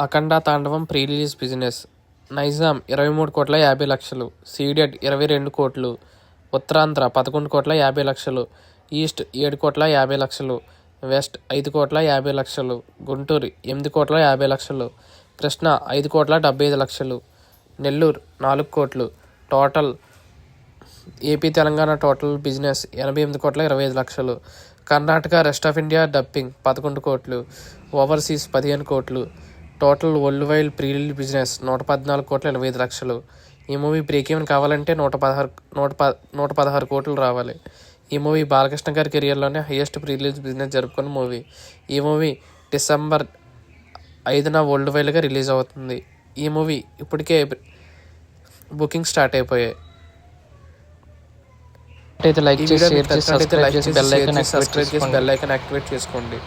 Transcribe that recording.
అఖండ Tandavam pre release business. Nizam 23,50,00,000, ceded 22 కోట్లు, Uttarandhra 11,50,00,000, east 7,50,00,000, west 5,50,00,000, Guntur 8,50,00,000, Krishna 5,75,00,000, Nellore 4 కోట్లు. Total AP Telangana total business 88,25,00,000. Karnataka rest of India dubbing 11 కోట్లు, overseas 15 కోట్లు. Total world wide pre release business 114,25,00,000. ఈ movie break even కావాలంటే 116 కోట్లు రావాలి. ఈ మూవీ బాలకృష్ణ గారి కెరియర్లోనే హైయెస్ట్ ప్రీ రిలీజ్ బిజినెస్ జరుపుకున్న మూవీ. ఈ మూవీ డిసెంబర్ 5న వరల్డ్ వైడ్గా రిలీజ్ అవుతుంది. ఈ మూవీ ఇప్పటికే బుకింగ్ స్టార్ట్ అయిపోయాయి. లైక్ చేసి, షేర్ చేసి, సబ్స్క్రైబ్ చేసి, bell icon bell icon activate చేసుకోండి.